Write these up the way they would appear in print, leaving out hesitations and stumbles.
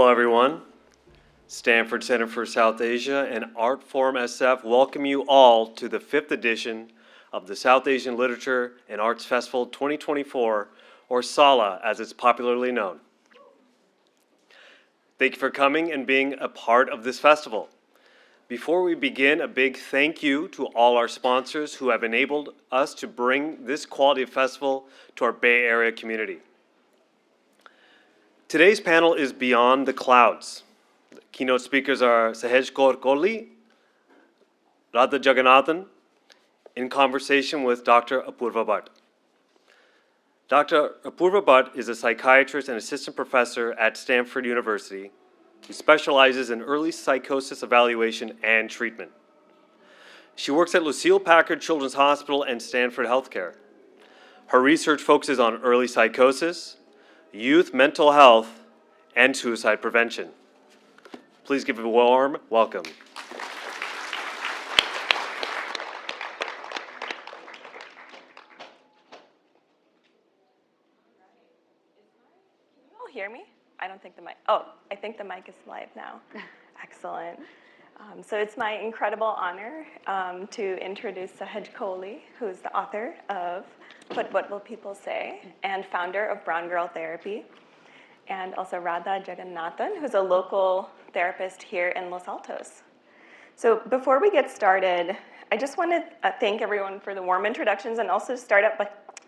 Hello, everyone. Stanford Center for South Asia and Artforum SF welcome you all to the 5th edition of the South Asian Literature and Arts Festival 2024, or SALA as it's popularly known. Thank you for coming and being a part of this festival. Before we begin, a big thank you to all our sponsors who have enabled us to bring this quality of festival to our Bay Area community. Today's panel is Beyond the Clouds. The keynote speakers are Sahaj Kaur Kohli, Radha Jagannathan, in conversation with Dr. Apurva Bhatt. Dr. Apurva Bhatt is a psychiatrist and assistant professor at Stanford University who specializes in early psychosis evaluation and treatment. She works at Lucile Packard Children's Hospital and Stanford Healthcare. Her research focuses on early psychosis, youth mental health, and suicide prevention. Please give a warm welcome. Can you all hear me? I don't think the mic, I think the mic is live now. Excellent. So it's my incredible honor to introduce Sahaj Kohli, who's the author of But What Will People Say, and founder of Brown Girl Therapy, and also Radha Jagannathan, who's a local therapist here in Los Altos. So before we get started, I just want to thank everyone for the warm introductions and also start up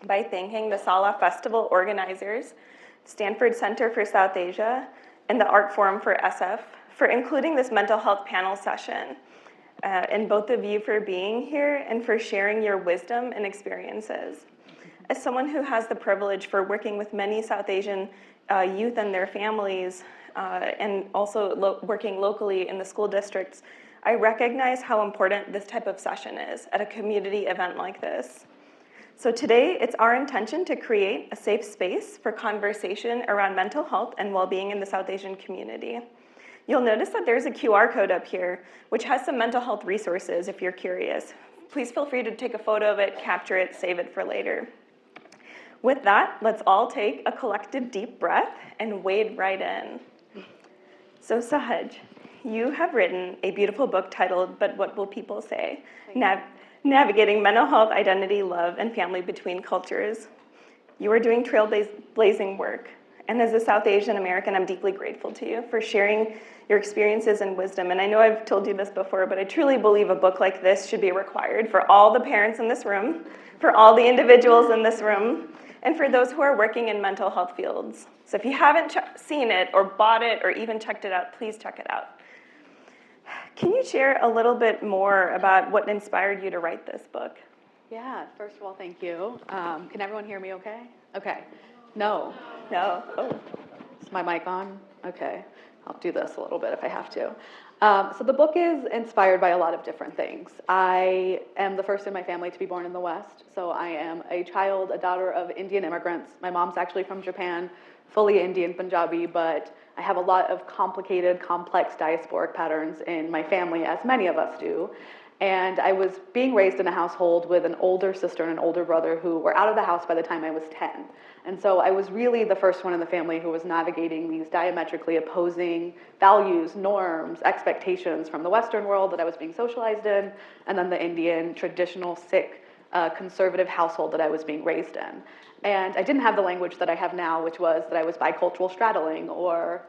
by thanking the SALA Festival organizers, Stanford Center for South Asia, and the Artforum for SF for including this mental health panel session, and both of you for being here and for sharing your wisdom and experiences. As someone who has the privilege for working with many South Asian youth and their families, and also working locally in the school districts, I recognize how important this type of session is at a community event like this. So today, it's our intention to create a safe space for conversation around mental health and well-being in the South Asian community. You'll notice that there's a QR code up here, which has some mental health resources if you're curious. Please feel free to take a photo of it, capture it, save it for later. With that, let's all take a collective deep breath and wade right in. So Sahaj, you have written a beautiful book titled But What Will People Say? Navigating Mental Health, Identity, Love, and Family Between Cultures. You are doing trailblazing work. And as a South Asian American, I'm deeply grateful to you for sharing your experiences and wisdom. And I know I've told you this before, but I truly believe a book like this should be required for all the parents in this room, for all the individuals in this room, and for those who are working in mental health fields. So if you haven't seen it or bought it or even checked it out, please check it out. Can you share a little bit more about what inspired you to write this book? Yeah, first of all, thank you. Can everyone hear me okay? Okay. No. No. Oh. Is my mic on? Okay. I'll do this a little bit if I have to. So the book is inspired by a lot of different things. I am the first in my family to be born in the West, so I am a daughter of Indian immigrants. My mom's actually from Japan, fully Indian Punjabi, but I have a lot of complicated, complex diasporic patterns in my family, as many of us do. And I was being raised in a household with an older sister and an older brother who were out of the house by the time I was 10. And so I was really the first one in the family who was navigating these diametrically opposing values, norms, expectations from the Western world that I was being socialized in, and then the Indian traditional Sikh conservative household that I was being raised in. And I didn't have the language that I have now, which was that I was bicultural straddling or,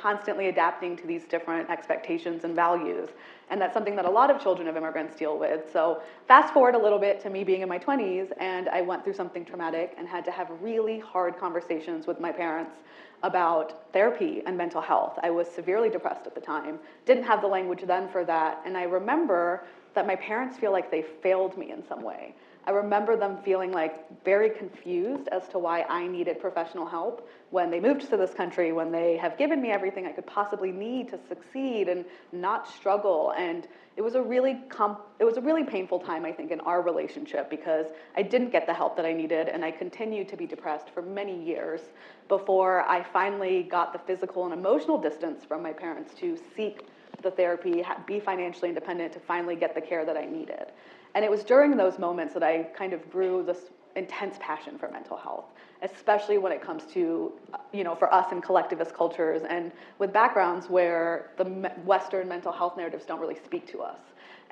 constantly adapting to these different expectations and values. And that's something that a lot of children of immigrants deal with. So fast forward a little bit to me being in my 20s, and I went through something traumatic and had to have really hard conversations with my parents about therapy and mental health. I was severely depressed at the time, didn't have the language then for that, and I remember that my parents feel like they failed me in some way. I remember them feeling like very confused as to why I needed professional help when they moved to this country, when they have given me everything I could possibly need to succeed and not struggle. And it was a really painful time, I think, in our relationship because I didn't get the help that I needed, and I continued to be depressed for many years before I finally got the physical and emotional distance from my parents to seek the therapy, be financially independent, to finally get the care that I needed. And it was during those moments that I kind of grew this intense passion for mental health. especially when it comes to, for us in collectivist cultures and with backgrounds where the Western mental health narratives don't really speak to us.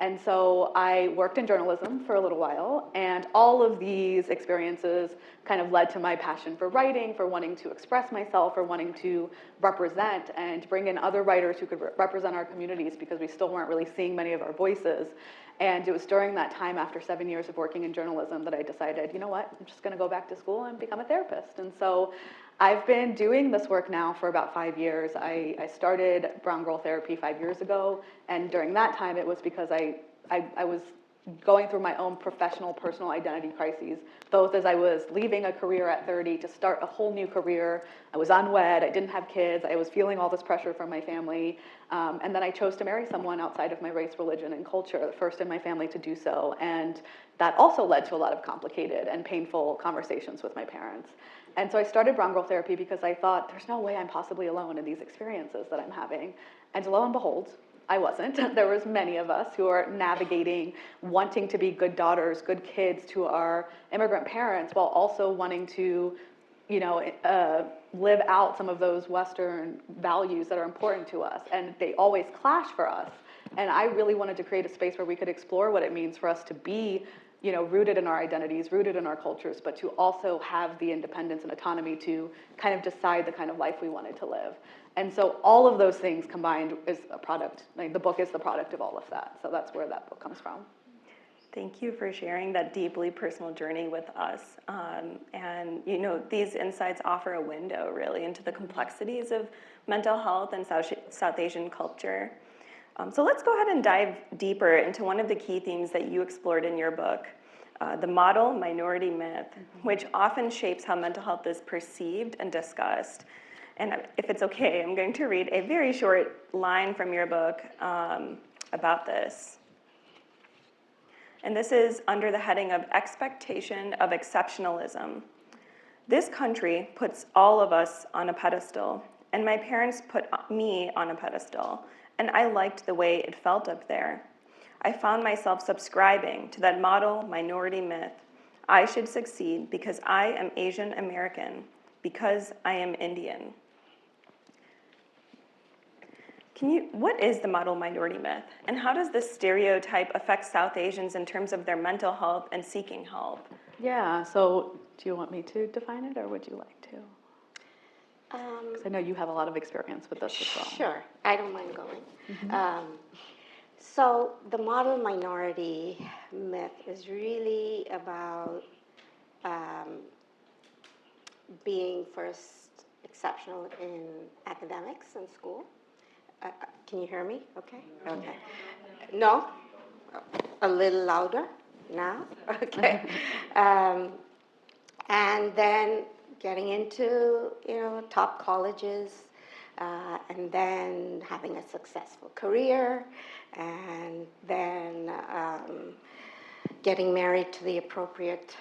And so I worked in journalism for a little while, and all of these experiences kind of led to my passion for writing, for wanting to express myself, for wanting to represent and bring in other writers who could represent our communities, because we still weren't really seeing many of our voices. And it was during that time, after 7 years of working in journalism, that I decided, you know what, I'm just gonna go back to school and become a therapist. And so I've been doing this work now for about 5 years. I started Brown Girl Therapy 5 years ago, and during that time it was because I was going through my own professional, personal identity crises, both as I was leaving a career at 30 to start a whole new career. I was unwed, I didn't have kids, I was feeling all this pressure from my family, and then I chose to marry someone outside of my race, religion, and culture, the first in my family to do so, and that also led to a lot of complicated and painful conversations with my parents. And so I started Brown Girl Therapy because I thought, there's no way I'm possibly alone in these experiences that I'm having. And lo and behold, I wasn't. There was many of us who are navigating, wanting to be good daughters, good kids to our immigrant parents, while also wanting to, live out some of those Western values that are important to us. And they always clash for us. And I really wanted to create a space where we could explore what it means for us to be, rooted in our identities, rooted in our cultures, but to also have the independence and autonomy to kind of decide the kind of life we wanted to live. And so all of those things combined is a product, like the book is the product of all of that. So that's where that book comes from. Thank you for sharing that deeply personal journey with us. And these insights offer a window really into the complexities of mental health and South Asian culture. So let's go ahead and dive deeper into one of the key themes that you explored in your book, the model minority myth, which often shapes how mental health is perceived and discussed. And if it's okay, I'm going to read a very short line from your book about this. And this is under the heading of expectation of exceptionalism. This country puts all of us on a pedestal, and my parents put me on a pedestal, and I liked the way it felt up there. I found myself subscribing to that model minority myth. I should succeed because I am Asian American, because I am Indian. What is the model minority myth, and how does this stereotype affect South Asians in terms of their mental health and seeking help? Yeah, so do you want me to define it, or would you like to? 'Cause I know you have a lot of experience with this as well. Sure, I don't mind going. So the model minority myth is really about being first exceptional in academics in school. Can you hear me? Okay. Okay. No? A little louder now? Okay. And then getting into, top colleges, and then having a successful career, and then getting married to the appropriate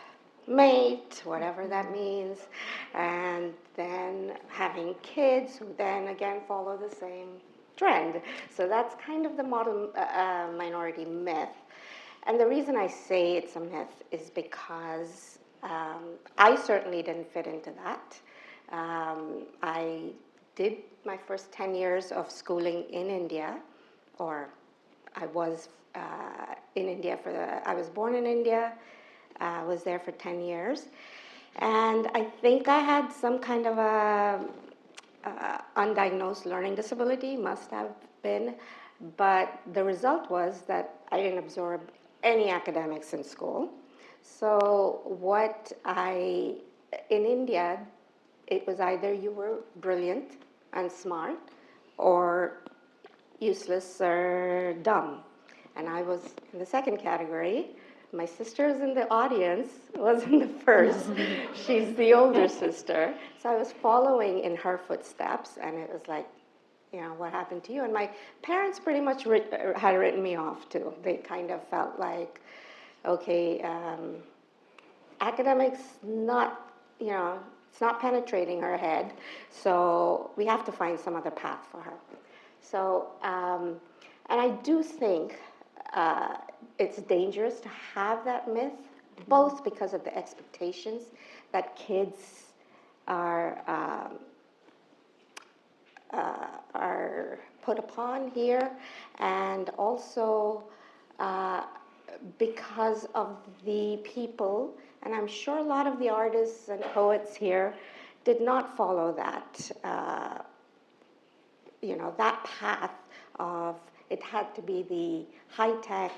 mate, whatever that means, and then having kids who then again follow the same trend. So that's kind of the model minority myth. And the reason I say it's a myth is because I certainly didn't fit into that. I did my first 10 years of schooling in India, or I was in India I was born in India, was there for 10 years. And I think I had some kind of a undiagnosed learning disability, must have been. But the result was that I didn't absorb any academics in school. So in India, it was either you were brilliant and smart or useless or dumb. And I was in the second category. My sister's in the audience, was in the first. She's the older sister. So I was following in her footsteps, and it was like, what happened to you? And my parents pretty much had written me off too. They kind of felt like, okay, academics it's not penetrating her head, so we have to find some other path for her. So, and I do think it's dangerous to have that myth, both because of the expectations that kids are put upon here, and also because of the people, and I'm sure a lot of the artists and poets here did not follow that, that path of it had to be the high-tech,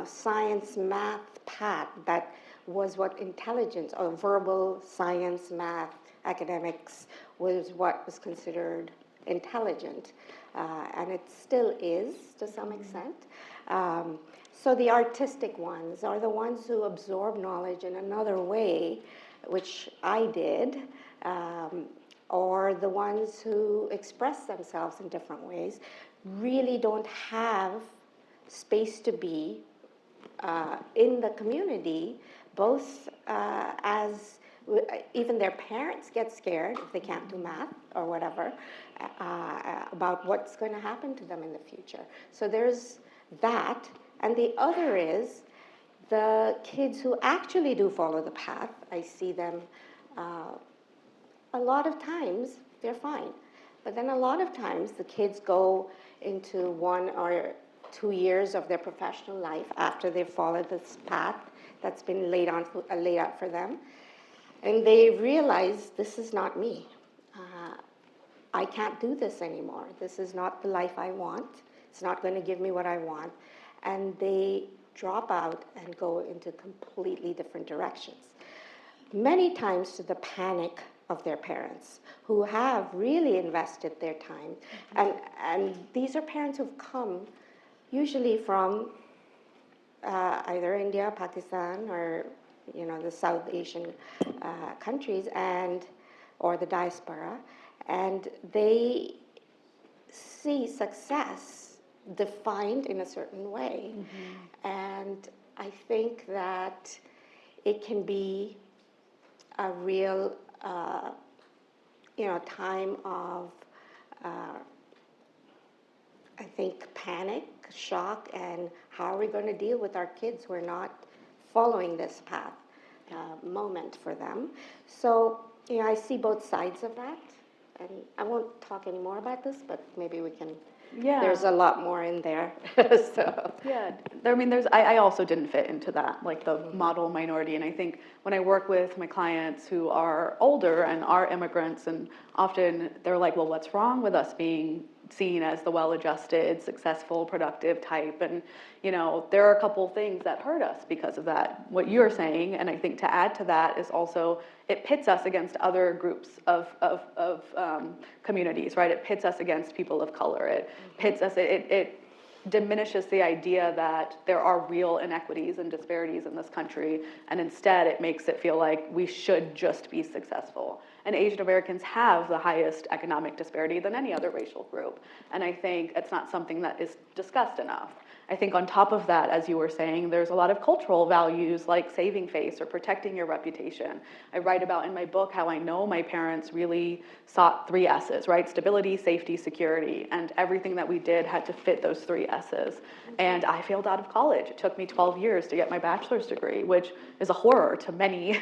science, math path that was what intelligence, or verbal science, math, academics, was what was considered intelligent. And it still is to some extent. So the artistic ones are the ones who absorb knowledge in another way, which I did, or the ones who express themselves in different ways, really don't have space to be in the community, both as even their parents get scared if they can't do math or whatever, about what's going to happen to them in the future. So there's that. And the other is the kids who actually do follow the path. I see them a lot of times, they're fine. But then a lot of times the kids go into 1 or 2 years of their professional life after they've followed this path that's been laid out for them. And they realize, this is not me. I can't do this anymore. This is not the life I want. It's not going to give me what I want. And they drop out and go into completely different directions. Many times to the panic of their parents, who have really invested their time. And these are parents who've come usually from either India, Pakistan, or the South Asian countries, or the diaspora, and they see success defined in a certain way. And I think that it can be a real time of I think panic, shock, and how are we going to deal with our kids who are not following this path moment for them. So I see both sides of that, and I won't talk any more about this, but maybe we can. Yeah. There's a lot more in there. So. Yeah, I mean, I also didn't fit into that, like the model minority. And I think when I work with my clients who are older and are immigrants, and often they're like, well, what's wrong with us being seen as the well-adjusted, successful, productive type? And, there are a couple things that hurt us because of that, what you're saying. And I think to add to that is also, it pits us against other groups of communities, right? It pits us against people of color. It pits us, it diminishes the idea that there are real inequities and disparities in this country, and instead it makes it feel like we should just be successful. And Asian Americans have the highest economic disparity than any other racial group, and I think it's not something that is discussed enough. I think on top of that, as you were saying, there's a lot of cultural values like saving face or protecting your reputation. I write about in my book how I know my parents really sought 3 S's, right? Stability, safety, security, and everything that we did had to fit those 3 S's. And I failed out of college. It took me 12 years to get my bachelor's degree, which is a horror to many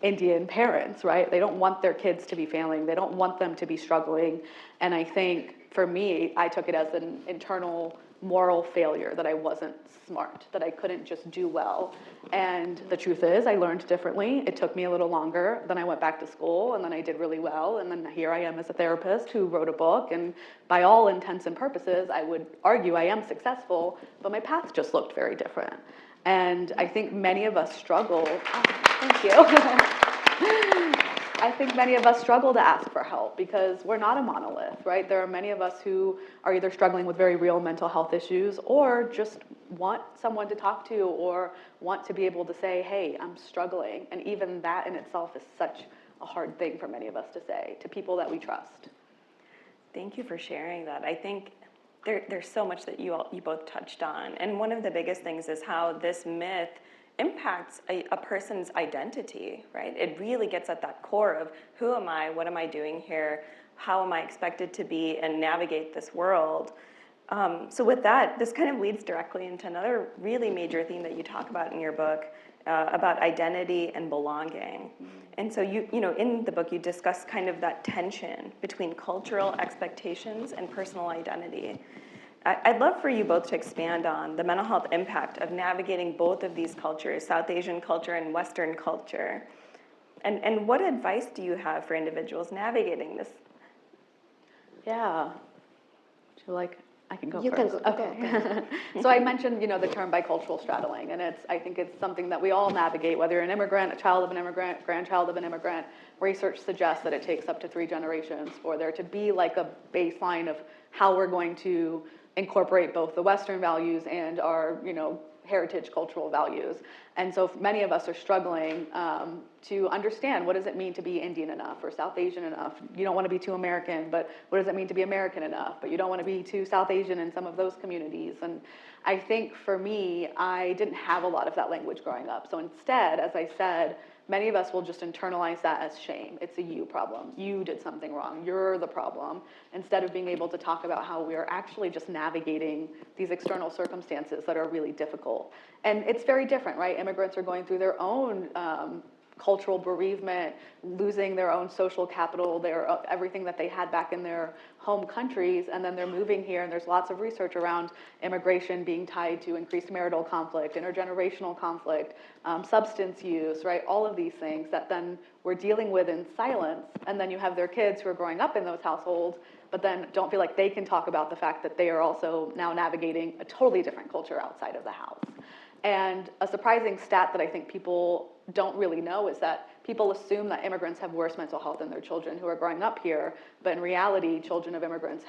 Indian parents, right? They don't want their kids to be failing. They don't want them to be struggling. And I think for me, I took it as an internal moral failure, that I wasn't smart, that I couldn't just do well. And the truth is, I learned differently. It took me a little longer. Then I went back to school, and then I did really well. And then here I am as a therapist who wrote a book. And by all intents and purposes, I would argue I am successful, but my path just looked very different. And I think many of us struggle. Oh, thank you. I think many of us struggle to ask for help because we're not a monolith, right? There are many of us who are either struggling with very real mental health issues or just want someone to talk to or want to be able to say, hey, I'm struggling. And even that in itself is such a hard thing for many of us to say to people that we trust. Thank you for sharing that. I think there's so much that you both touched on. And one of the biggest things is how this myth impacts a person's identity, right? It really gets at that core of who am I, what am I doing here, how am I expected to be and navigate this world. So with that, this kind of leads directly into another really major theme that you talk about in your book, about identity and belonging. And so in the book, you discuss kind of that tension between cultural expectations and personal identity. I'd love for you both to expand on the mental health impact of navigating both of these cultures, South Asian culture and Western culture. And what advice do you have for individuals navigating this? Yeah. I can go You first. can go. Okay. So I mentioned, the term bicultural straddling, and I think it's something that we all navigate, whether you're an immigrant, a child of an immigrant, grandchild of an immigrant. Research suggests that it takes up to 3 generations for there to be like a baseline of how we're going to incorporate both the Western values and our, heritage cultural values. And so many of us are struggling to understand, what does it mean to be Indian enough or South Asian enough? You don't want to be too American, but what does it mean to be American enough? But you don't want to be too South Asian in some of those communities. And I think for me, I didn't have a lot of that language growing up. So instead, as I said, many of us will just internalize that as shame. It's a you problem. You did something wrong. You're the problem. Instead of being able to talk about how we are actually just navigating these external circumstances that are really difficult. And it's very different, right? Immigrants are going through their own cultural bereavement, losing their own social capital, everything that they had back in their home countries, and then they're moving here, and there's lots of research around immigration being tied to increased marital conflict, intergenerational conflict, substance use, right? All of these things that then we're dealing with in silence, and then you have their kids who are growing up in those households, but then don't feel like they can talk about the fact that they are also now navigating a totally different culture outside of the house. And a surprising stat that I think people don't really know is that people assume that immigrants have worse mental health than their children who are growing up here, but in reality, children of immigrants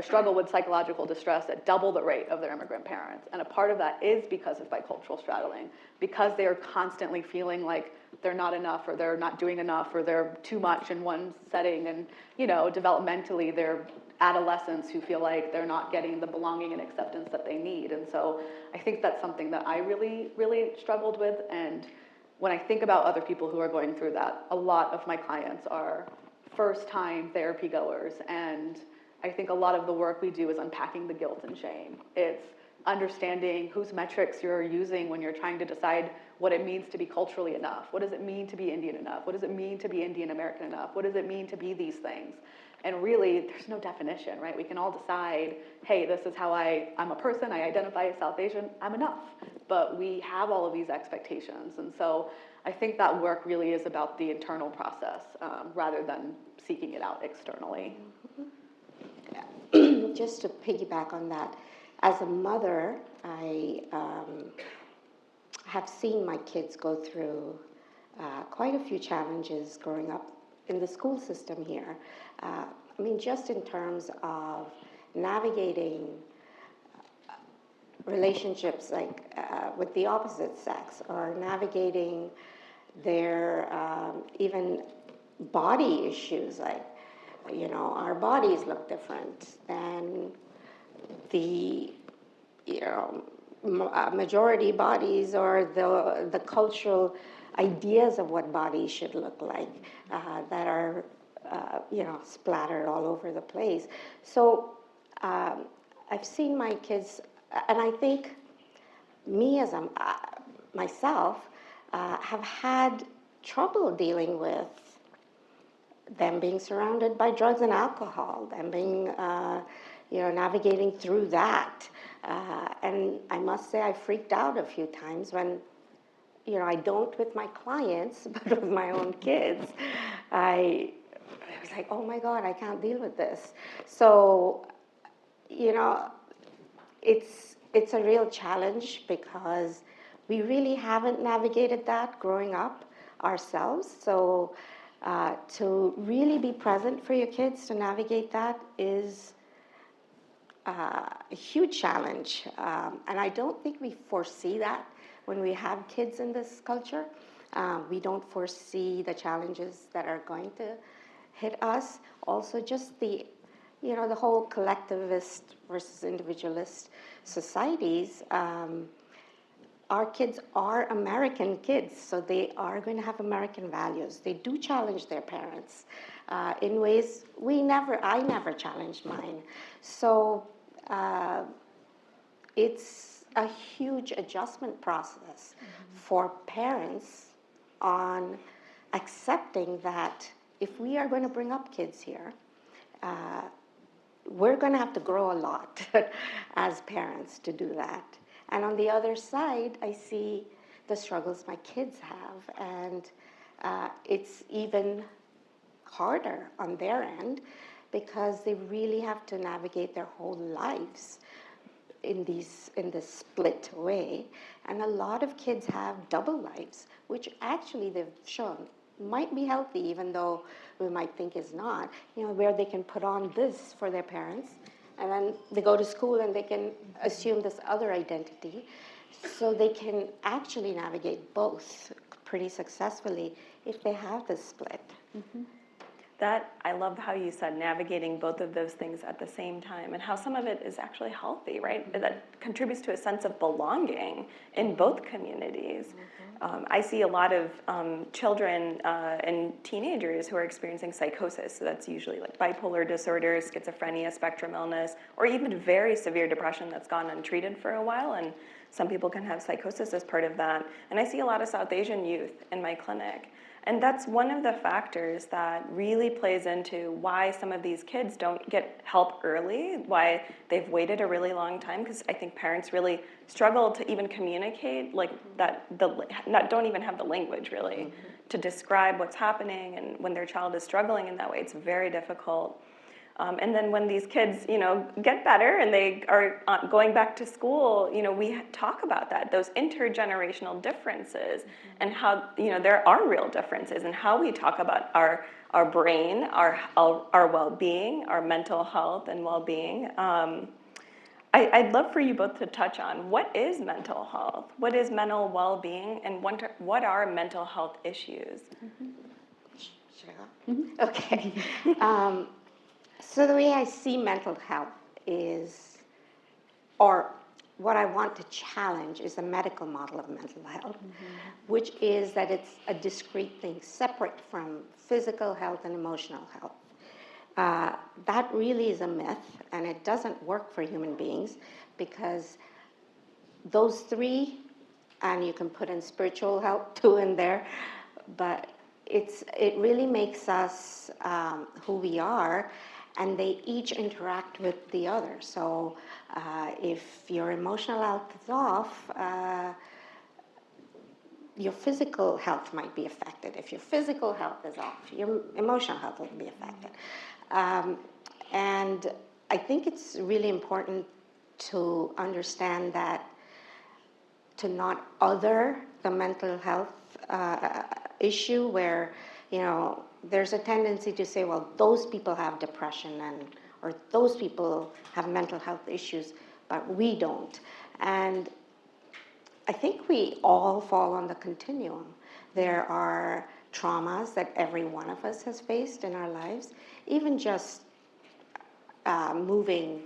struggle with psychological distress at double the rate of their immigrant parents. And a part of that is because of bicultural straddling, because they are constantly feeling like they're not enough, or they're not doing enough, or they're too much in one setting, and developmentally they're adolescents who feel like they're not getting the belonging and acceptance that they need. And so I think that's something that I really, really struggled with. And when I think about other people who are going through that, a lot of my clients are first-time therapy goers. And I think a lot of the work we do is unpacking the guilt and shame. It's understanding whose metrics you're using when you're trying to decide what it means to be culturally enough. What does it mean to be Indian enough? What does it mean to be Indian American enough? What does it mean to be these things? And really, there's no definition, right? We can all decide, hey, this is how I'm a person, I identify as South Asian, I'm enough. But we have all of these expectations. And so I think that work really is about the internal process rather than seeking it out externally. Just to piggyback on that, as a mother, I have seen my kids go through quite a few challenges growing up in the school system here. Just in terms of navigating relationships with the opposite sex, or navigating their even body issues, our bodies look different than the majority bodies, or the cultural ideas of what bodies should look like that are splattered all over the place. So I've seen my kids, and I think me as myself have had trouble dealing with them being surrounded by drugs and alcohol, them being navigating through that. And I must say I freaked out a few times when, I don't with my clients, but with my own kids. I was like, oh my God, I can't deal with this. So, it's a real challenge because we really haven't navigated that growing up ourselves. So to really be present for your kids to navigate that is a huge challenge. And I don't think we foresee that when we have kids in this culture. We don't foresee the challenges that are going to hit us. Also, just the whole collectivist versus individualist societies. Our kids are American kids, so they are going to have American values. They do challenge their parents in ways I never challenged mine. So it's a huge adjustment process for parents on accepting that if we are going to bring up kids here, we're going to have to grow a lot as parents to do that. And on the other side, I see the struggles my kids have, and it's even harder on their end because they really have to navigate their whole lives in this split way. And a lot of kids have double lives, which actually they've shown might be healthy, even though we might think is not, where they can put on this for their parents, and then they go to school and they can assume this other identity. So they can actually navigate both pretty successfully if they have this split. That, I love how you said navigating both of those things at the same time, and how some of it is actually healthy, right? That contributes to a sense of belonging in both communities. I see a lot of children and teenagers who are experiencing psychosis. So that's usually like bipolar disorder, schizophrenia, spectrum illness, or even very severe depression that's gone untreated for a while. And some people can have psychosis as part of that. And I see a lot of South Asian youth in my clinic. And that's one of the factors that really plays into why some of these kids don't get help early, why they've waited a really long time, because I think parents really struggle to even communicate, like that, don't even have the language really to describe what's happening, and when their child is struggling in that way, it's very difficult. And then when these kids, get better and they are going back to school, we talk about that, those intergenerational differences, and how, there are real differences in how we talk about our brain, our well-being, our mental health and well-being. I'd love for you both to touch on what is mental health, what is mental well-being, and what are mental health issues? Should I go? Okay. So the way I see mental health is, or what I want to challenge is a medical model of mental health, which is that it's a discrete thing, separate from physical health and emotional health. That really is a myth, and it doesn't work for human beings, because those three, and you can put in spiritual health too in there, but it really makes us who we are, and they each interact with the other. So if your emotional health is off, your physical health might be affected. If your physical health is off, your emotional health will be affected. And I think it's really important to understand that, to not other the mental health issue where, there's a tendency to say, well, those people have depression or those people have mental health issues, but we don't. And I think we all fall on the continuum. There are traumas that every one of us has faced in our lives, even just moving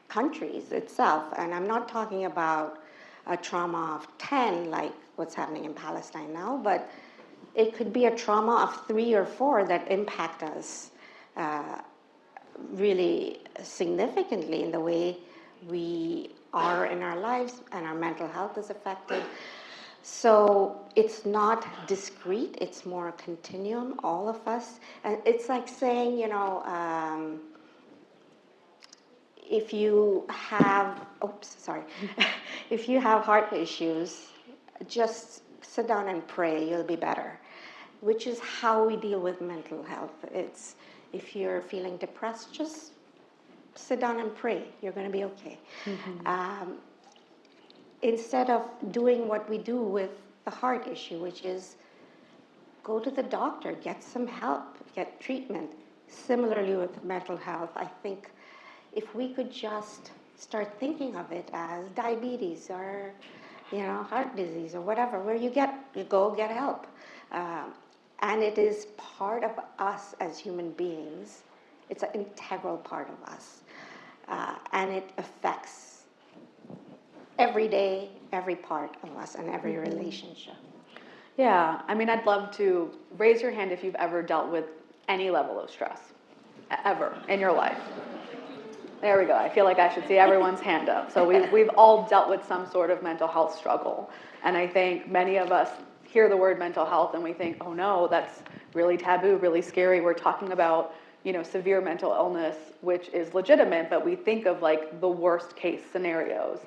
countries itself. And I'm not talking about a trauma of 10, like what's happening in Palestine now, but it could be a trauma of 3 or 4 that impact us really significantly in the way we are in our lives, and our mental health is affected. So it's not discrete, it's more a continuum, all of us. And it's like saying, if you have, if you have heart issues, just sit down and pray, you'll be better, which is how we deal with mental health. It's, if you're feeling depressed, just sit down and pray, you're going to be okay. Instead of doing what we do with the heart issue, which is go to the doctor, get some help, get treatment. Similarly with mental health, I think if we could just start thinking of it as diabetes or heart disease or whatever, where you go get help. And it is part of us as human beings. It's an integral part of us. And it affects every day, every part of us, and every relationship. Yeah, I'd love to raise your hand if you've ever dealt with any level of stress, ever, in your life. There we go. I feel like I should see everyone's hand up. So we've all dealt with some sort of mental health struggle. And I think many of us hear the word mental health and we think, oh no, that's really taboo, really scary. We're talking about, severe mental illness, which is legitimate, but we think of like the worst case scenarios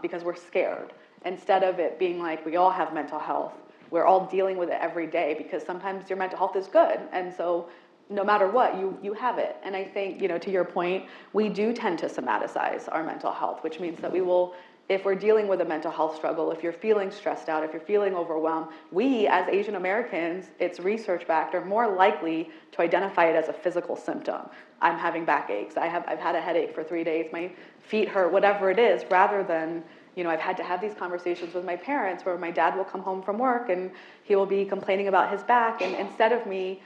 because we're scared. Instead of it being like, we all have mental health. We're all dealing with it every day because sometimes your mental health is good. And so no matter what, you have it. And I think, to your point, we do tend to somaticize our mental health, which means that we will, if we're dealing with a mental health struggle, if you're feeling stressed out, if you're feeling overwhelmed, we as Asian Americans, it's research backed, are more likely to identify it as a physical symptom. I'm having backaches. I've had a headache for 3 days. My feet hurt, whatever it is, rather than, I've had to have these conversations with my parents where my dad will come home from work and he will be complaining about his back. And instead of me,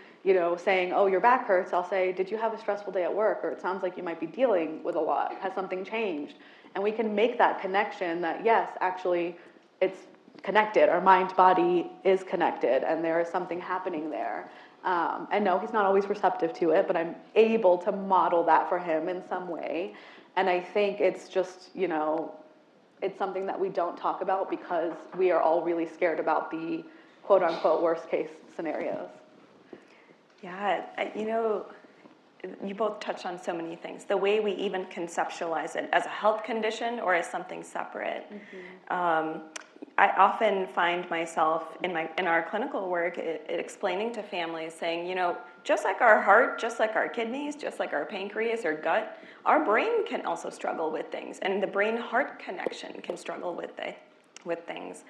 saying, oh, your back hurts, I'll say, did you have a stressful day at work? Or it sounds like you might be dealing with a lot. Has something changed? And we can make that connection that, yes, actually, it's connected. Our mind-body is connected, and there is something happening there. And no, he's not always receptive to it, but I'm able to model that for him in some way. And I think it's just, it's something that we don't talk about because we are all really scared about the quote-unquote worst-case scenarios. Yeah, you both touched on so many things. The way we even conceptualize it as a health condition or as something separate. Mm-hmm. I often find myself in our clinical work explaining to families, saying, just like our heart, just like our kidneys, just like our pancreas or gut, our brain can also struggle with things, and the brain-heart connection can struggle with things.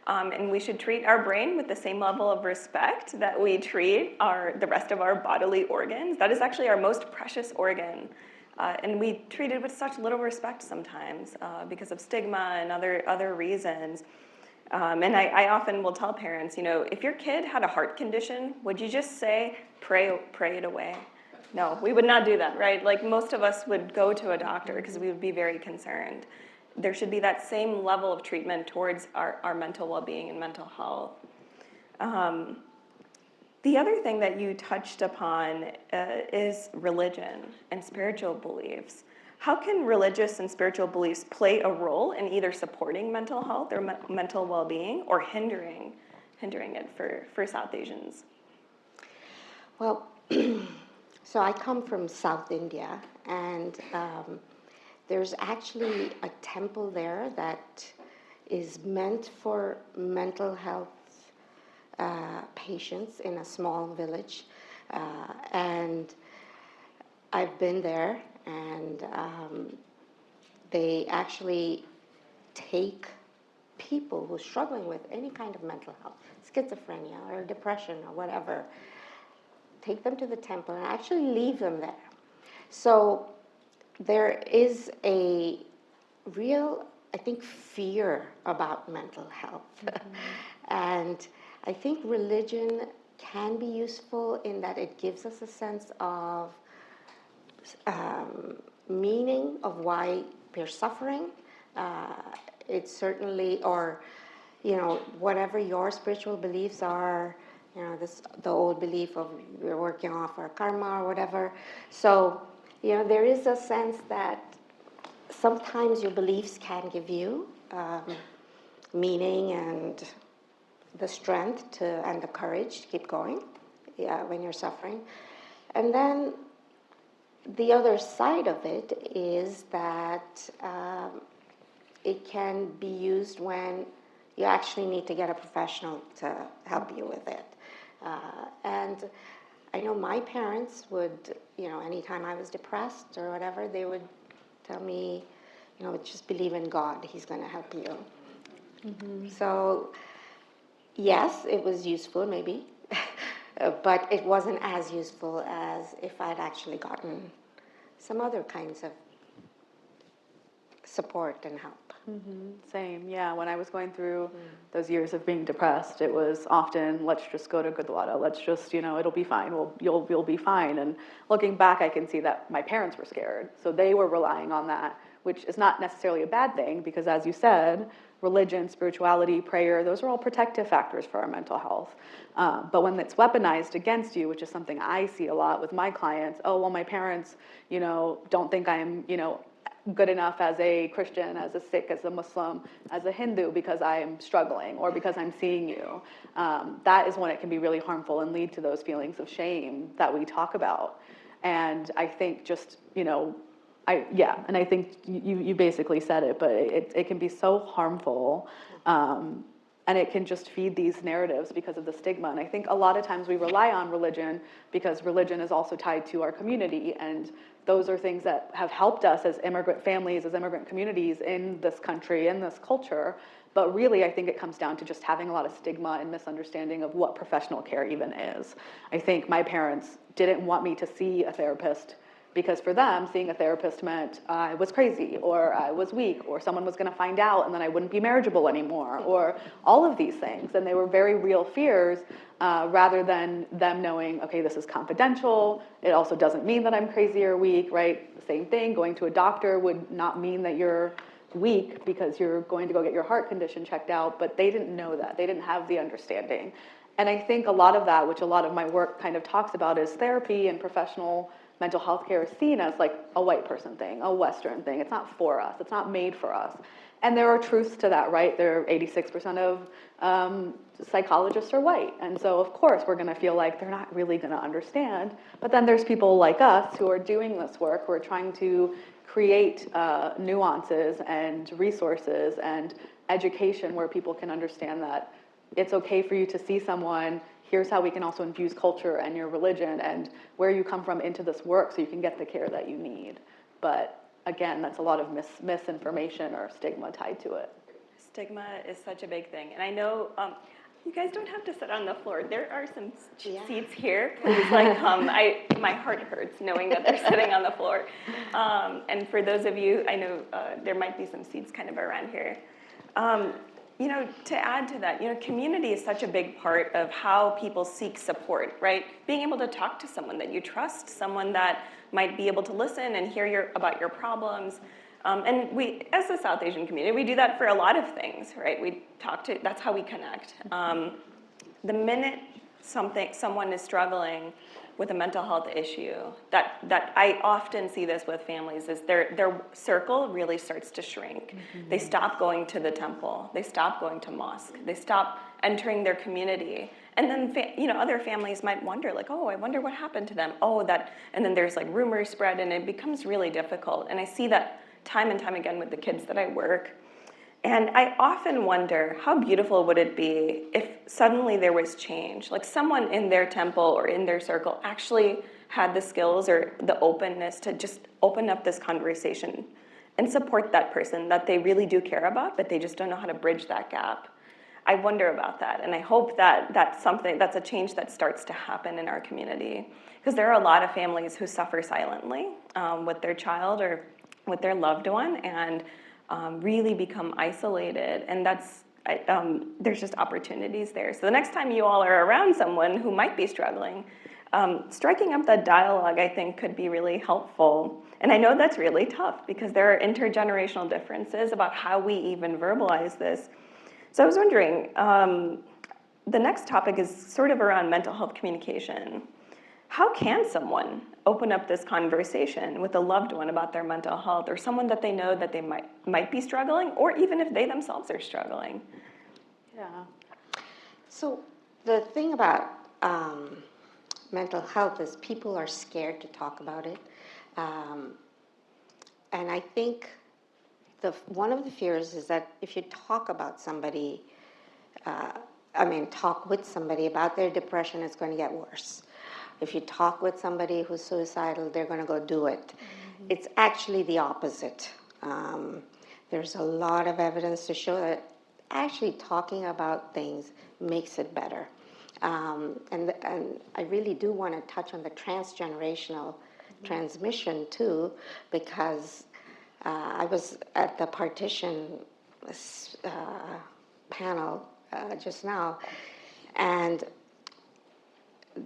And we should treat our brain with the same level of respect that we treat the rest of our bodily organs. That is actually our most precious organ. And we treat it with such little respect sometimes because of stigma and other reasons. And I often will tell parents, if your kid had a heart condition, would you just say, pray it away? No, we would not do that, right? Like most of us would go to a doctor because we would be very concerned. There should be that same level of treatment towards our mental well-being and mental health. The other thing that you touched upon is religion and spiritual beliefs. How can religious and spiritual beliefs play a role in either supporting mental health or mental well-being or hindering it for South Asians? Well, so I come from South India, and there's actually a temple there that is meant for mental health patients in a small village. And I've been there, and they actually take people who are struggling with any kind of mental health, schizophrenia or depression or whatever, take them to the temple and actually leave them there. So there is a real, I think, fear about mental health. Mm-hmm. And I think religion can be useful in that it gives us a sense of meaning of why we're suffering. It's certainly, or, whatever your spiritual beliefs are, the old belief of we're working off our karma or whatever. So, there is a sense that sometimes your beliefs can give you meaning and the strength and the courage to keep going when you're suffering. And then the other side of it is that it can be used when you actually need to get a professional to help you with it. And I know my parents would, anytime I was depressed or whatever, they would tell me, just believe in God, He's going to help you. Mm-hmm. So, yes, it was useful maybe, but it wasn't as useful as if I'd actually gotten some other kinds of support and help. Mm-hmm. Same, yeah. When I was going through those years of being depressed, it was often, let's just go to Gurdwara. Let's just, it'll be fine. You'll be fine. And looking back, I can see that my parents were scared, so they were relying on that which is not necessarily a bad thing because, as you said, religion, spirituality, prayer, those are all protective factors for our mental health. But when it's weaponized against you, which is something I see a lot with my clients, oh, well, my parents, don't think I'm, good enough as a Christian, as a Sikh, as a Muslim, as a Hindu because I am struggling or because I'm seeing you. That is when it can be really harmful and lead to those feelings of shame that we talk about. And I think just, and I think you basically said it, but it can be so harmful. And it can just feed these narratives because of the stigma. And I think a lot of times we rely on religion because religion is also tied to our community. And those are things that have helped us as immigrant families, as immigrant communities in this country, in this culture. But really, I think it comes down to just having a lot of stigma and misunderstanding of what professional care even is. I think my parents didn't want me to see a therapist because for them, seeing a therapist meant I was crazy or I was weak or someone was going to find out and then I wouldn't be marriageable anymore or all of these things. And they were very real fears rather than them knowing, okay, this is confidential. It also doesn't mean that I'm crazy or weak, right? Same thing, going to a doctor would not mean that you're weak because you're going to go get your heart condition checked out, but they didn't know that. They didn't have the understanding. And I think a lot of that, which a lot of my work kind of talks about, is therapy and professional mental health care is seen as like a white person thing, a Western thing. It's not for us. It's not made for us. And there are truths to that, right? There are 86% of psychologists are white. And so, of course, we're going to feel like they're not really going to understand. But then there's people like us who are doing this work, who are trying to create nuances and resources and education where people can understand that it's okay for you to see someone. Here's how we can also infuse culture and your religion and where you come from into this work so you can get the care that you need. But again, that's a lot of misinformation or stigma tied to it. Stigma is such a big thing. And I know you guys don't have to sit on the floor. There are some seats here. Please, my heart hurts knowing that they're sitting on the floor. And for those of you, I know there might be some seats kind of around here. To add to that, community is such a big part of how people seek support, right? Being able to talk to someone that you trust, someone that might be able to listen and hear about your problems. And we, as a South Asian community, we do that for a lot of things, right? That's how we connect. The minute someone is struggling with a mental health issue, that I often see this with families, is their circle really starts to shrink. Mm-hmm. They stop going to the temple. They stop going to mosque. They stop entering their community. And then, other families might wonder, like, oh, I wonder what happened to them. And then there's like rumors spread, and it becomes really difficult. And I see that time and time again with the kids that I work. And I often wonder, how beautiful would it be if suddenly there was change? Like someone in their temple or in their circle actually had the skills or the openness to just open up this conversation and support that person that they really do care about, but they just don't know how to bridge that gap. I wonder about that, and I hope that that's a change that starts to happen in our community. Because there are a lot of families who suffer silently with their child or with their loved one, and really become isolated, and there's just opportunities there. So the next time you all are around someone who might be struggling, striking up that dialogue, I think, could be really helpful. And I know that's really tough because there are intergenerational differences about how we even verbalize this. So I was wondering, the next topic is sort of around mental health communication. How can someone open up this conversation with a loved one about their mental health, or someone that they know that they might be struggling, or even if they themselves are struggling? Yeah. So the thing about mental health is people are scared to talk about it. And I think one of the fears is that if you talk about somebody, talk with somebody about their depression, it's going to get worse. If you talk with somebody who's suicidal, they're going to go do it. Mm-hmm. It's actually the opposite. There's a lot of evidence to show that actually talking about things makes it better. And I really do want to touch on the transgenerational transmission too, because I was at the partition panel just now, and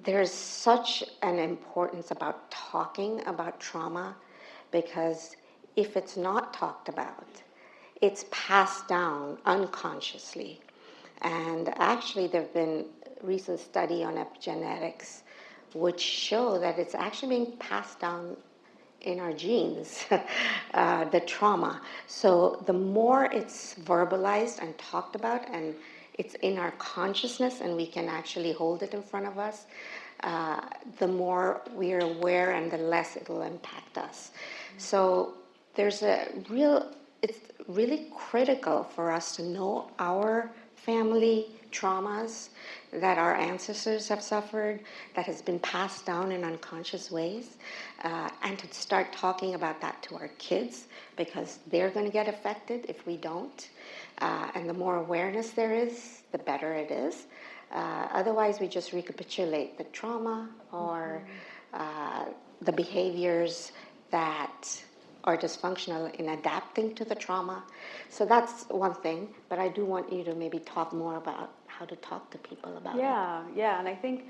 there's such an importance about talking about trauma, because if it's not talked about, it's passed down unconsciously. And actually, there have been recent study on epigenetics which show that it's actually being passed down in our genes, the trauma. So the more it's verbalized and talked about, and it's in our consciousness, and we can actually hold it in front of us, the more we're aware and the less it'll impact us. So there's it's really critical for us to know our family traumas that our ancestors have suffered, that has been passed down in unconscious ways, and to start talking about that to our kids, because they're going to get affected if we don't. And the more awareness there is, the better it is. Otherwise, we just recapitulate the trauma or the behaviors that are dysfunctional in adapting to the trauma. So that's one thing, but I do want you to maybe talk more about how to talk to people about it. Yeah, and I think,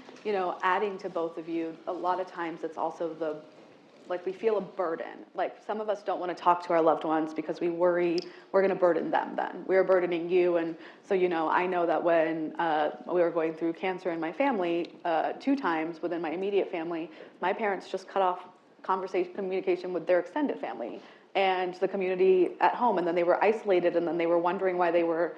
adding to both of you, a lot of times it's also we feel a burden. Like, some of us don't want to talk to our loved ones because we worry we're going to burden them then. We're burdening you. And so, I know that when we were going through cancer in my family, 2 times within my immediate family, my parents just cut off communication with their extended family and the community at home. And then they were isolated, and then they were wondering why they were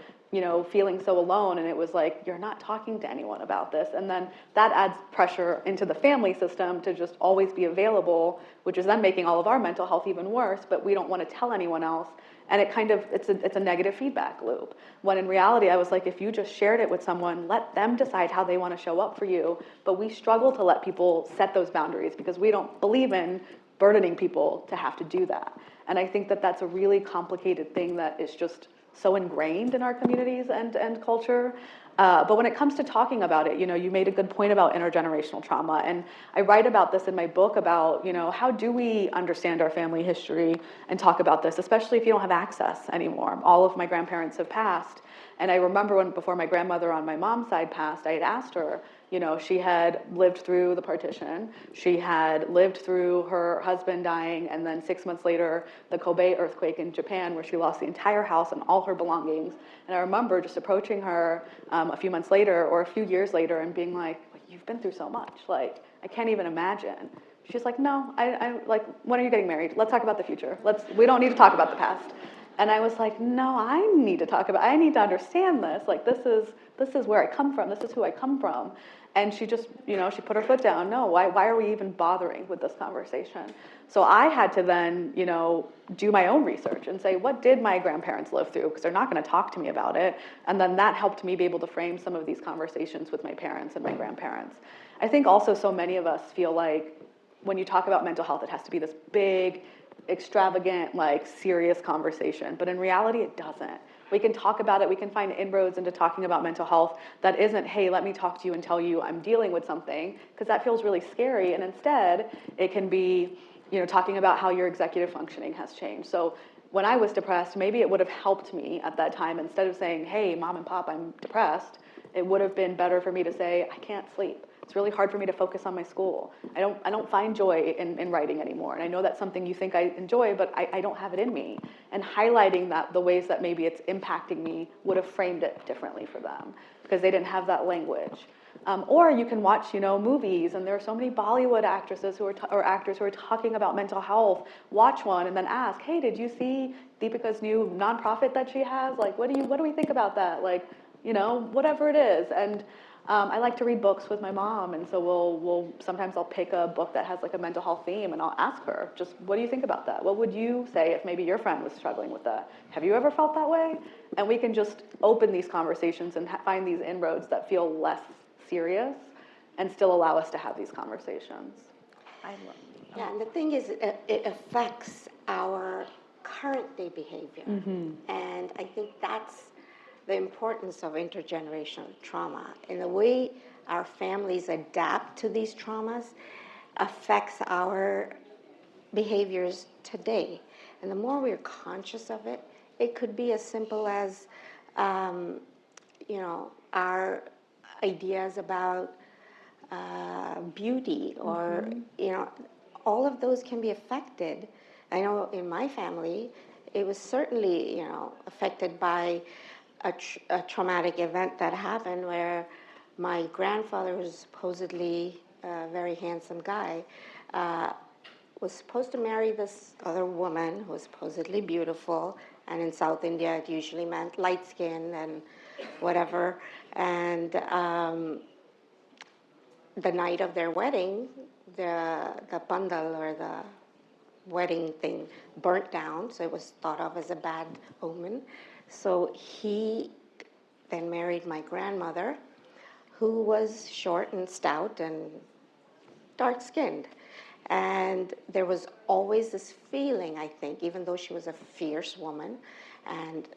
feeling so alone. And it was like, you're not talking to anyone about this. And then that adds pressure into the family system to just always be available, which is then making all of our mental health even worse, but we don't want to tell anyone else. And it's a negative feedback loop. When in reality, I was like, if you just shared it with someone, let them decide how they want to show up for you. But we struggle to let people set those boundaries because we don't believe in burdening people to have to do that. And I think that that's a really complicated thing that is just so ingrained in our communities and culture. But when it comes to talking about it, you made a good point about intergenerational trauma. And I write about this in my book about, how do we understand our family history and talk about this, especially if you don't have access anymore. All of my grandparents have passed. And I remember before my grandmother on my mom's side passed, I had asked her, she had lived through the partition. She had lived through her husband dying, and then 6 months later, the Kobe earthquake in Japan, where she lost the entire house and all her belongings. And I remember just approaching her a few months later or a few years later and being like, you've been through so much. Like, I can't even imagine. She's like, no, I when are you getting married? Let's talk about the future. We don't need to talk about the past. And I was like, no, I need to understand this. Like, this is where I come from. This is who I come from. And she just, she put her foot down. No, why are we even bothering with this conversation? So I had to then, do my own research and say, what did my grandparents live through? Because they're not going to talk to me about it. And then that helped me be able to frame some of these conversations with my parents and my grandparents. I think also so many of us feel like when you talk about mental health, it has to be this big, extravagant, serious conversation. But in reality, it doesn't. We can talk about it. We can find inroads into talking about mental health that isn't, hey, let me talk to you and tell you I'm dealing with something, because that feels really scary. And instead, it can be, talking about how your executive functioning has changed. So when I was depressed, maybe it would have helped me at that time. Instead of saying, hey, mom and pop, I'm depressed, it would have been better for me to say, I can't sleep. It's really hard for me to focus on my school. I don't find joy in writing anymore. And I know that's something you think I enjoy, but I don't have it in me. And highlighting the ways that maybe it's impacting me would have framed it differently for them, because they didn't have that language. Or you can watch, movies, and there are so many Bollywood actresses or actors who are talking about mental health. Watch one and then ask, hey, did you see Deepika's new nonprofit that she has? Like, what do we think about that? Like, whatever it is. And I like to read books with my mom, and so sometimes I'll pick a book that has a mental health theme, and I'll ask her, just, what do you think about that? What would you say if maybe your friend was struggling with that? Have you ever felt that way? And we can just open these conversations and find these inroads that feel less serious and still allow us to have these conversations. Yeah, and the thing is, it affects our current day behavior. Mm-hmm. And I think that's the importance of intergenerational trauma. And the way our families adapt to these traumas affects our behaviors today. And the more we're conscious of it, it could be as simple as, our ideas about beauty, or, all of those can be affected I know in my family, it was certainly, affected by a traumatic event that happened where my grandfather, was supposedly a very handsome guy, was supposed to marry this other woman who was supposedly beautiful, and in South India it usually meant light skin and whatever. And the night of their wedding, the bundle or the wedding thing burnt down, so it was thought of as a bad omen. So he then married my grandmother, who was short and stout and dark-skinned. And there was always this feeling, I think, even though she was a fierce woman and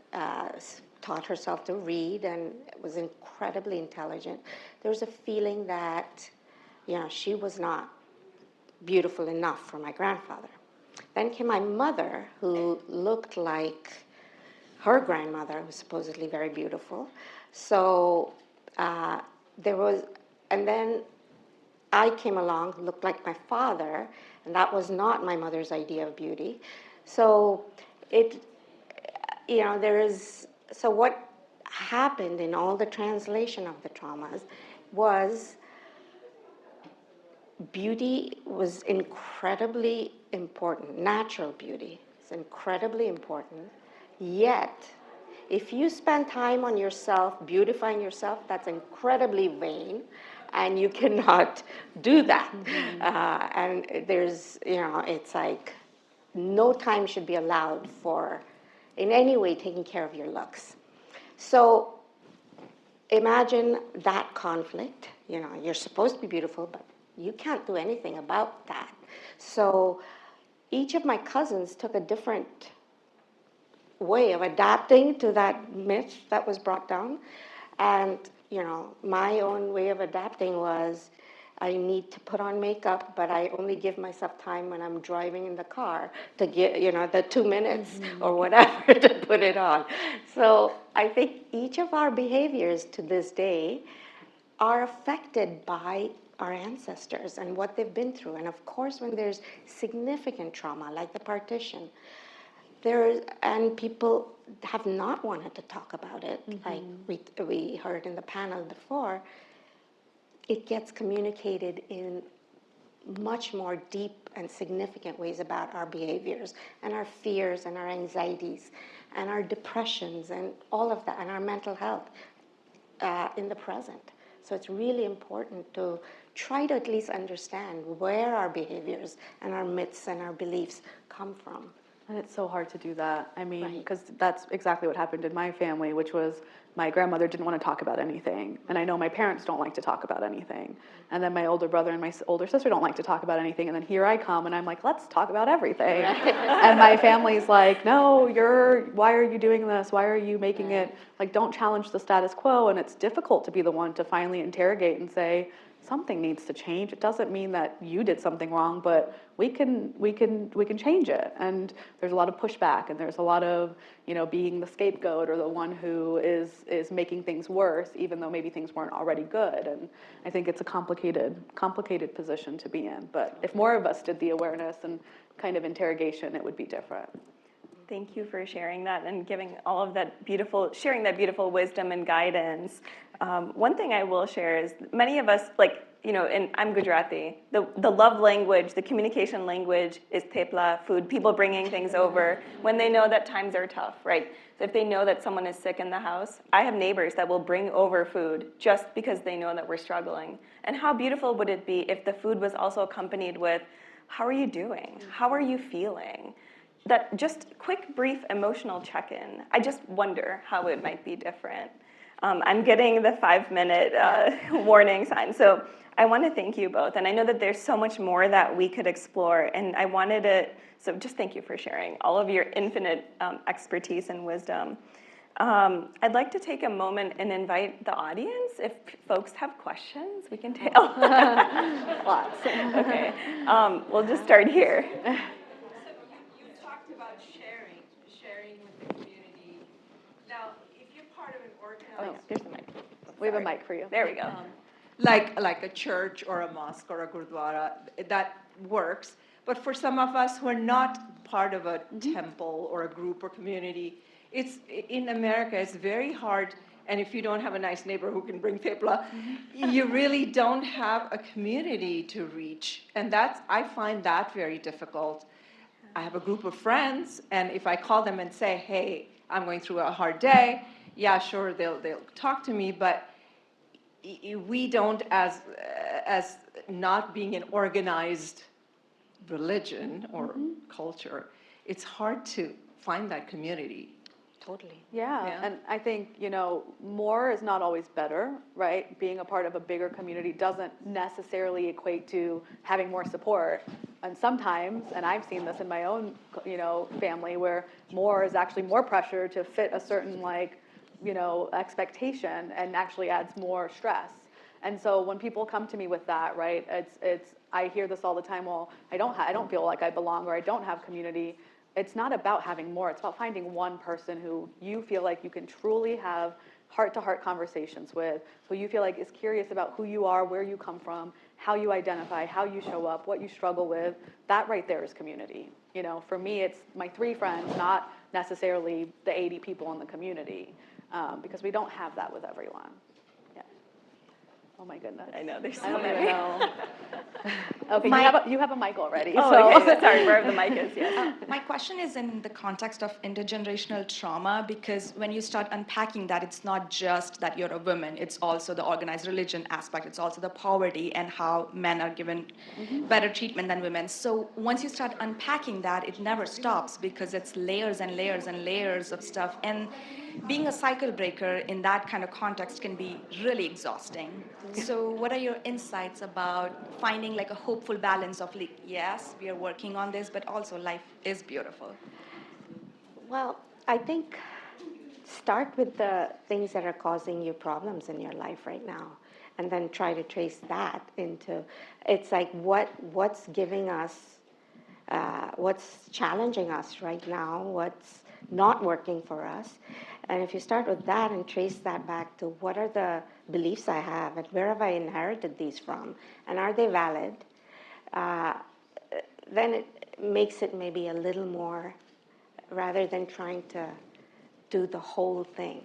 taught herself to read and was incredibly intelligent, there was a feeling that, she was not beautiful enough for my grandfather. Then came my mother, who looked like her grandmother, who was supposedly very beautiful. So there was, and then I came along, who looked like my father, and that was not my mother's idea of beauty. So so what happened in all the translation of the traumas was beauty was incredibly important. Natural beauty is incredibly important. Yet, if you spend time on yourself, beautifying yourself, that's incredibly vain, and you cannot do that. And there's, it's like no time should be allowed for, in any way, taking care of your looks. So imagine that conflict. You're supposed to be beautiful, but you can't do anything about that. So each of my cousins took a different way of adapting to that myth that was brought down. And, my own way of adapting was I need to put on makeup, but I only give myself time when I'm driving in the car to get, the 2 minutes or whatever to put it on. So I think each of our behaviors to this day are affected by our ancestors and what they've been through. And of course, when there's significant trauma, like the partition, and people have not wanted to talk about it, like we heard in the panel before, it gets communicated in much more deep and significant ways about our behaviors and our fears and our anxieties and our depressions and all of that, and our mental health in the present. So it's really important to try to at least understand where our behaviors and our myths and our beliefs come from. And it's so hard to do that. I mean, Right. because that's exactly what happened in my family, which was my grandmother didn't want to talk about anything. And I know my parents don't like to talk about anything. And then my older brother and my older sister don't like to talk about anything. And then here I come and I'm like, let's talk about everything. And my family's like, no, why are you doing this? Why are you making it, like, don't challenge the status quo. And it's difficult to be the one to finally interrogate and say, something needs to change. It doesn't mean that you did something wrong, but we can change it. And there's a lot of pushback, and there's a lot of, being the scapegoat or the one who is making things worse, even though maybe things weren't already good. And I think it's a complicated position to be in. But if more of us did the awareness and kind of interrogation, it would be different. Thank you for sharing that and giving all of that sharing that beautiful wisdom and guidance. One thing I will share is many of us, and I'm Gujarati, the love language, the communication language is thepla, food, people bringing things over when they know that times are tough, right? So if they know that someone is sick in the house, I have neighbors that will bring over food just because they know that we're struggling. And how beautiful would it be if the food was also accompanied with, how are you doing? How are you feeling? That just quick, brief emotional check-in. I just wonder how it might be different. I'm getting the 5-minute warning sign. So I want to thank you both. And I know that there's so much more that we could explore. And I wanted to, so just thank you for sharing all of your infinite expertise and wisdom. I'd like to take a moment and invite the audience. If folks have questions, we can take. Lots. Okay, we'll just start here. About sharing with the community. Now, if you're part of an organization, There's the mic. We have a mic for you. There we go. like a church or a mosque or a gurdwara, that works. But for some of us who are not part of a temple or a group or community. It's, in America, it's very hard, and if you don't have a nice neighbor who can bring thepla, you really don't have a community to reach. And that's, I find that very difficult. I have a group of friends, and if I call them and say, hey, I'm going through a hard day, yeah, sure, they'll talk to me, but we don't, as not being an organized religion or culture, it's hard to find that community. Totally. Yeah, and I think, more is not always better, right? Being a part of a bigger community doesn't necessarily equate to having more support. And sometimes, and I've seen this in my own, family, where more is actually more pressure to fit a certain, expectation, and actually adds more stress. And so when people come to me with that, right, I hear this all the time, well, I don't feel like I belong, or I don't have community. It's not about having more, it's about finding one person who you feel like you can truly have heart-to-heart conversations with, who you feel like is curious about who you are, where you come from, how you identify, how you show up, what you struggle with. That right there is community. For me, it's my 3 friends, not necessarily the 80 people in the community, because we don't have that with everyone. Yeah. Oh my goodness. I know, there's I so don't many. even know. Okay, you have a mic already. Oh, so. okay, sorry, wherever the mic is, yes. My question is in the context of intergenerational trauma, because when you start unpacking that, it's not just that you're a woman, it's also the organized religion aspect, it's also the poverty and how men are given better treatment than women. So once you start unpacking that, it never stops, because it's layers and layers and layers of stuff. And being a cycle breaker in that kind of context can be really exhausting. So what are your insights about finding like a hopeful balance of like, yes, we are working on this, but also life is beautiful? Well, I think start with the things that are causing you problems in your life right now, and then try to trace that into, it's like what's giving us, what's challenging us right now, what's not working for us. And if you start with that and trace that back to what are the beliefs I have and where have I inherited these from, and are they valid, then it makes it maybe a little more, rather than trying to do the whole thing.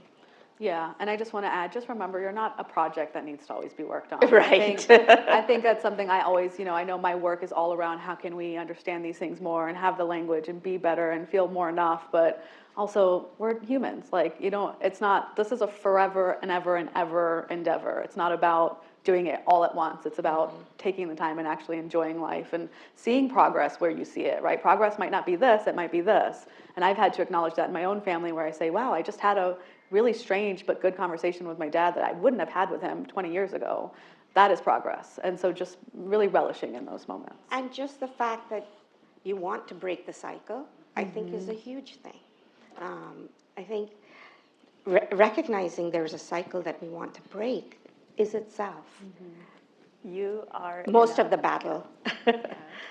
Yeah, and I just want to add, just remember, you're not a project that needs to always be worked on. Right. I think that's something I always, I know my work is all around how can we understand these things more and have the language and be better and feel more enough, but also we're humans. It's not, this is a forever and ever endeavor. It's not about doing it all at once. It's about taking the time and actually enjoying life and seeing progress where you see it, right? Progress might not be this, it might be this. And I've had to acknowledge that in my own family, where I say, wow, I just had a really strange but good conversation with my dad that I wouldn't have had with him 20 years ago. That is progress. And so just really relishing in those moments. And just the fact that you want to break the cycle, I think is a huge thing. I think recognizing there's a cycle that we want to break is itself You are most enough. of the battle.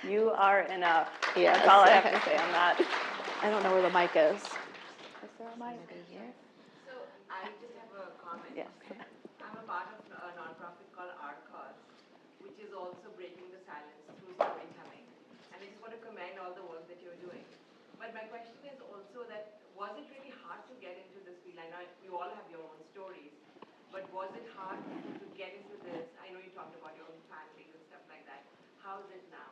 You are enough. Yes. That's all I have to say on that. I don't know where the mic is. Is there a mic? So I just have a comment. Yes. I'm a part of a nonprofit called Our Cause, which is also breaking the silence through storytelling. And I just want to commend all the work that you're doing. But my question is also that, was it really hard to get into this field? I know you all have your own stories, but was it hard to get into this? I know you talked about your own families and stuff like that. How is it now?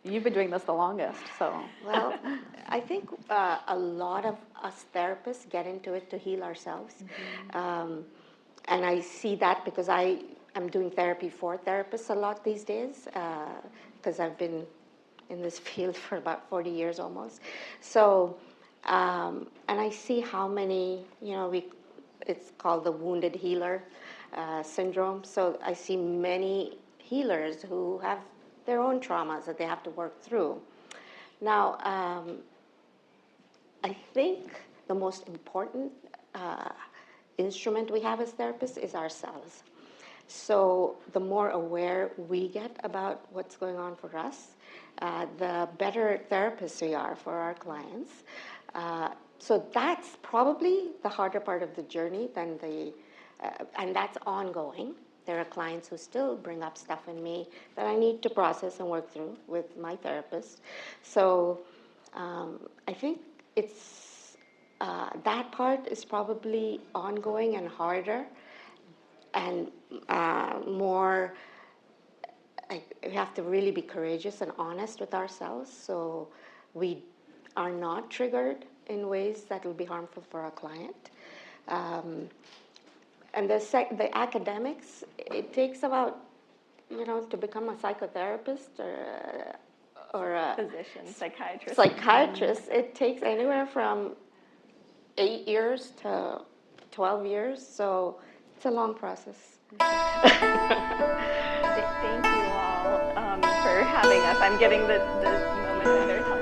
You've been doing this the longest, so. Well, I think a lot of us therapists get into it to heal ourselves. And I see that because I am doing therapy for therapists a lot these days, because I've been in this field for about 40 years almost. So, and I see how many, it's called the wounded healer syndrome. So I see many healers who have their own traumas that they have to work through. Now, I think the most important instrument we have as therapists is ourselves. So the more aware we get about what's going on for us, the better therapists we are for our clients. So that's probably the harder part of the journey than and that's ongoing. there are clients who still bring up stuff in me that I need to process and work through with my therapist. So I think it's that part is probably ongoing and harder and more. We have to really be courageous and honest with ourselves, so we are not triggered in ways that will be harmful for our client. And the academics, it takes about, to become a psychotherapist or a Physician, psychiatrist. psychiatrist, it takes anywhere from 8 years to 12 years, so it's a long process. Thank you all for having us. I'm getting the moment that they're talking.